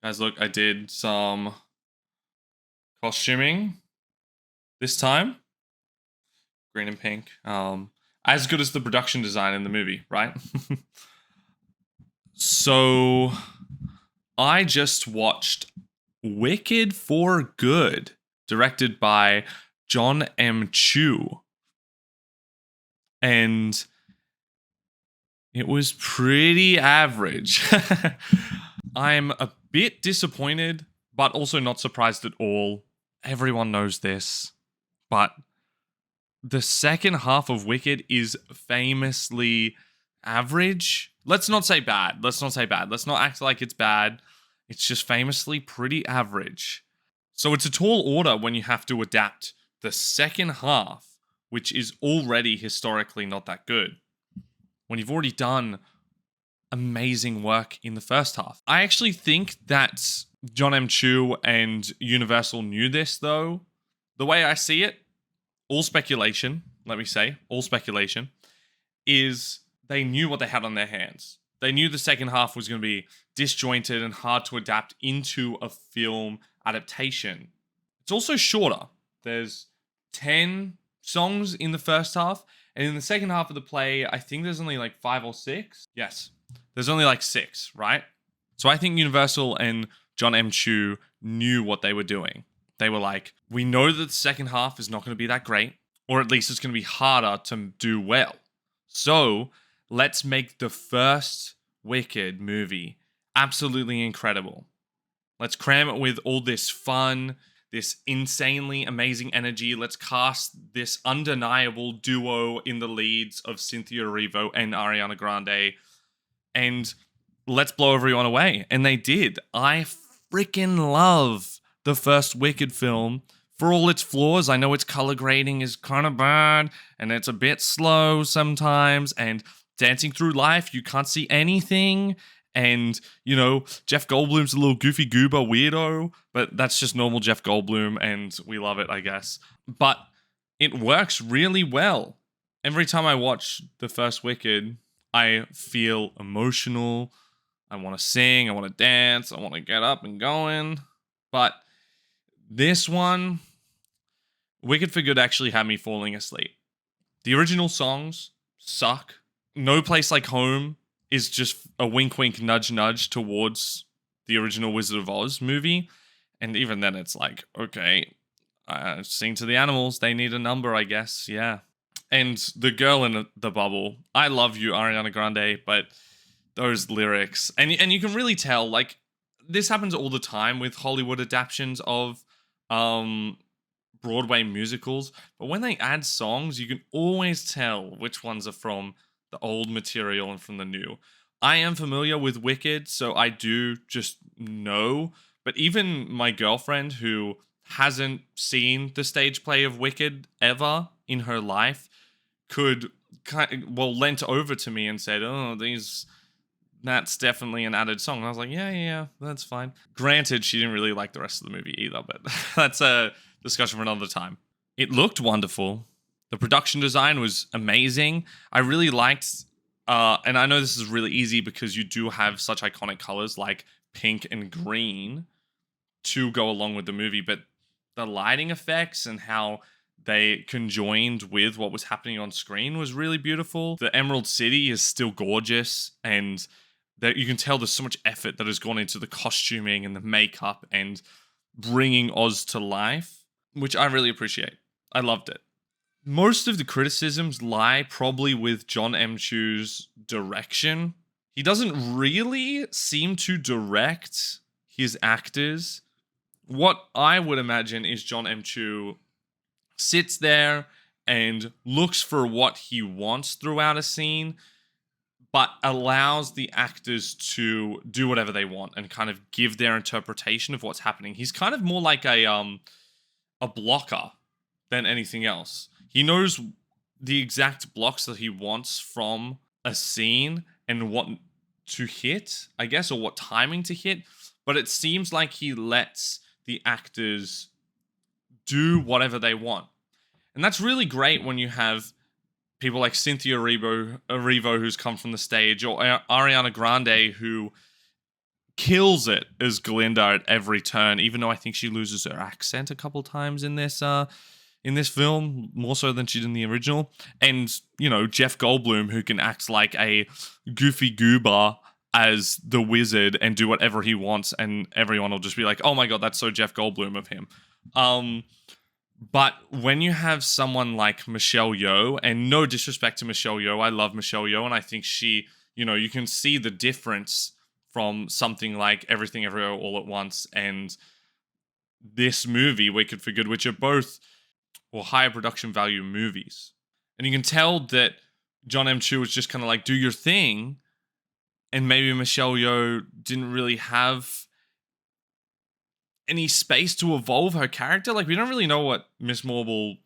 Guys, look, I did some costuming this time. Green and pink. As good as the production design in the movie, right? So I just watched Wicked for Good, directed by Jon M. And it was pretty average. I'm a bit disappointed, but also not surprised at all. Everyone knows this, but the second half of Wicked is famously average. Let's not say bad. Let's not act like it's bad. It's just famously pretty average. So it's a tall order when you have to adapt the second half, which is already historically not that good, when you've already done amazing work in the first half. I actually think that Jon M. and Universal knew this, though. The way I see it, all speculation, all speculation, is they knew what they had on their hands. They knew the second half was going to be disjointed and hard to adapt into a film adaptation. It's also shorter. There's 10 songs in the first half, and in the second half of the play, I think there's only like 5 or 6. Yes, there's only like 6, right? So I think Universal and Jon M. knew what they were doing. They were like, we know that the second half is not going to be that great, or at least it's going to be harder to do well. So let's make the first Wicked movie absolutely incredible. Let's cram it with all this fun, this insanely amazing energy. Let's cast this undeniable duo in the leads of Cynthia Erivo and Ariana Grande, and let's blow everyone away. And they did. I freaking love the first Wicked film. For all its flaws, I know its color grading is kind of bad, and it's a bit slow sometimes, and dancing through life, you can't see anything. And, Jeff Goldblum's a little goofy goober weirdo, but that's just normal Jeff Goldblum, and we love it, I guess. But it works really well. Every time I watch the first Wicked, I feel emotional. I want to sing, I want to dance, I want to get up and going. But this one, Wicked for Good, actually had me falling asleep. The original songs suck. No Place Like Home is just a wink wink nudge nudge towards the original Wizard of Oz movie. And even then it's like, okay, sing to the animals, they need a number, I guess, yeah. And the girl in the bubble, I love you, Ariana Grande, but those lyrics, and you can really tell, like, this happens all the time with Hollywood adaptations of Broadway musicals, but when they add songs, you can always tell which ones are from the old material and from the new. I am familiar with Wicked, so I do just know, but even my girlfriend, who hasn't seen the stage play of Wicked ever in her life, leant over to me and said, that's definitely an added song. And I was like, yeah, that's fine. Granted, she didn't really like the rest of the movie either, but that's a discussion for another time. It looked wonderful. The production design was amazing. I really liked, and I know this is really easy because you do have such iconic colors like pink and green to go along with the movie, but the lighting effects and how they conjoined with what was happening on screen was really beautiful. The Emerald City is still gorgeous, and that you can tell there's so much effort that has gone into the costuming and the makeup and bringing Oz to life, which I really appreciate. I loved it. Most of the criticisms lie probably with Jon M. direction. He doesn't really seem to direct his actors. What I would imagine is Jon M. sits there and looks for what he wants throughout a scene, but allows the actors to do whatever they want and kind of give their interpretation of what's happening. He's kind of more like a blocker than anything else. He knows the exact blocks that he wants from a scene and what to hit, I guess, or what timing to hit, but it seems like he lets the actors do whatever they want. And that's really great when you have people like Cynthia Erivo, who's come from the stage, or Ariana Grande, who kills it as Glinda at every turn, even though I think she loses her accent a couple times in this film, more so than she did in the original. And, you know, Jeff Goldblum, who can act like a goofy goober as the wizard and do whatever he wants, and everyone will just be like, oh my god, that's so Jeff Goldblum of him. But when you have someone like Michelle Yeoh, and no disrespect to Michelle Yeoh, I love Michelle Yeoh, and I think she, you know, you can see the difference from something like Everything Everywhere All at Once and this movie, Wicked for Good, which are both higher production value movies. And you can tell that Jon M was just kind of like, do your thing, and maybe Michelle Yeoh didn't really have any space to evolve her character. Like, we don't really know what Miss Marvel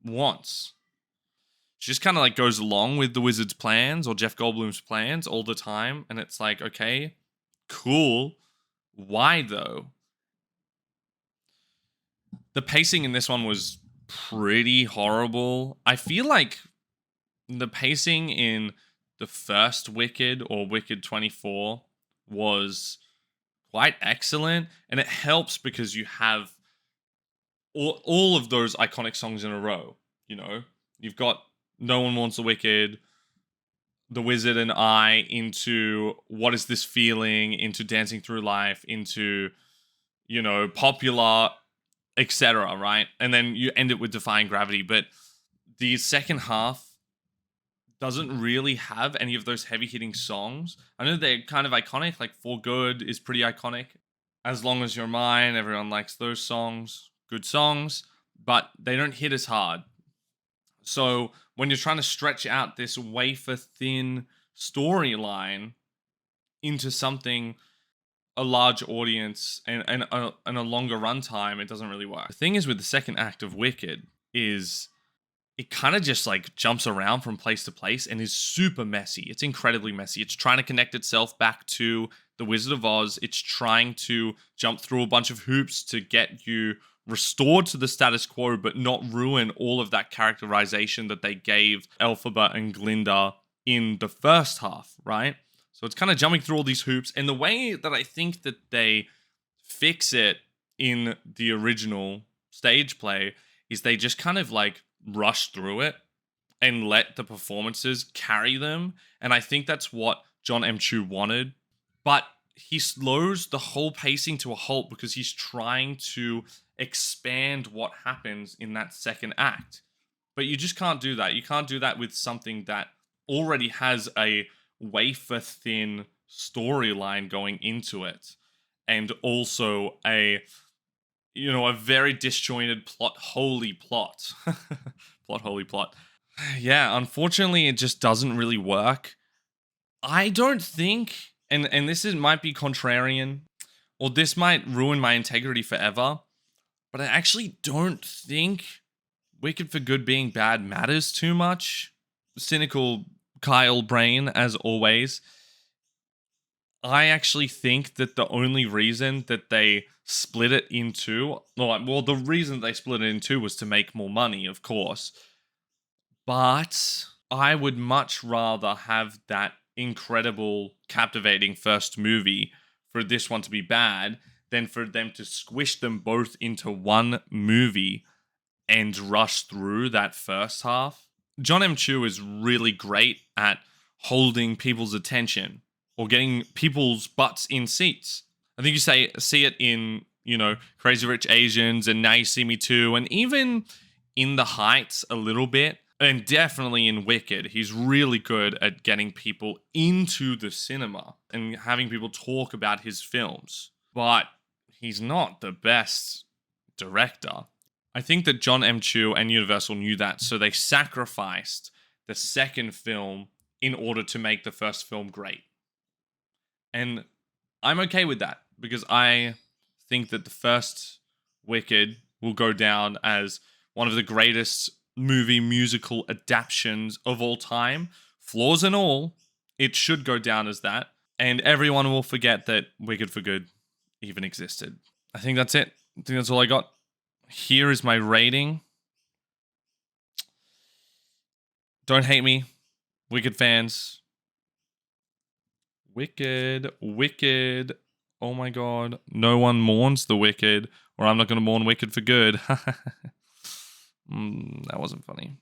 wants. She just kind of like goes along with the wizard's plans or Jeff Goldblum's plans all the time, and it's like, okay, cool. Why though? The pacing in this one was pretty horrible. I feel like the pacing in the first Wicked, or Wicked 24, was quite excellent, and it helps because you have all of those iconic songs in a row. You know, you've got No One Wants the Wicked, The Wizard and I, into What Is This Feeling, into Dancing Through Life, into, you know, Popular, etc., right? And then you end it with Defying Gravity. But the second half doesn't really have any of those heavy-hitting songs. I know they're kind of iconic, like For Good is pretty iconic. As Long As You're Mine, everyone likes those songs. Good songs, but they don't hit as hard. So when you're trying to stretch out this wafer-thin storyline into something a large audience and a longer runtime, it doesn't really work. The thing is with the second act of Wicked is it kind of just like jumps around from place to place and is super messy. It's incredibly messy. It's trying to connect itself back to The Wizard of Oz. It's trying to jump through a bunch of hoops to get you restored to the status quo, but not ruin all of that characterization that they gave Elphaba and Glinda in the first half, right? So it's kind of jumping through all these hoops. And the way that I think that they fix it in the original stage play is they just kind of like rush through it and let the performances carry them. And I think that's what Jon M wanted. But he slows the whole pacing to a halt because he's trying to expand what happens in that second act. But you just can't do that. You can't do that with something that already has a wafer thin storyline going into it, and also a very disjointed plot holy plot. Yeah, unfortunately it just doesn't really work. I don't think, and this might be contrarian, or this might ruin my integrity forever, but I actually don't think Wicked for Good being bad matters too much. Cynical Kyle brain, as always. I actually think that the only reason that they split it into, the reason they split it in two was to make more money, of course. But I would much rather have that incredible, captivating first movie for this one to be bad than for them to squish them both into one movie and rush through that first half. Jon M is really great at holding people's attention or getting people's butts in seats. I think you see it in, Crazy Rich Asians and Now You See Me Too, and even in The Heights a little bit, and definitely in Wicked. He's really good at getting people into the cinema and having people talk about his films. But he's not the best director. I think that Jon M and Universal knew that, so they sacrificed the second film in order to make the first film great. And I'm okay with that, because I think that the first Wicked will go down as one of the greatest movie musical adaptations of all time. Flaws and all, it should go down as that. And everyone will forget that Wicked for Good even existed. I think that's it. I think that's all I got. Here is my rating. Don't hate me, Wicked fans. Wicked Oh my god. No one mourns the wicked, or I'm not going to mourn wicked for good. That wasn't funny.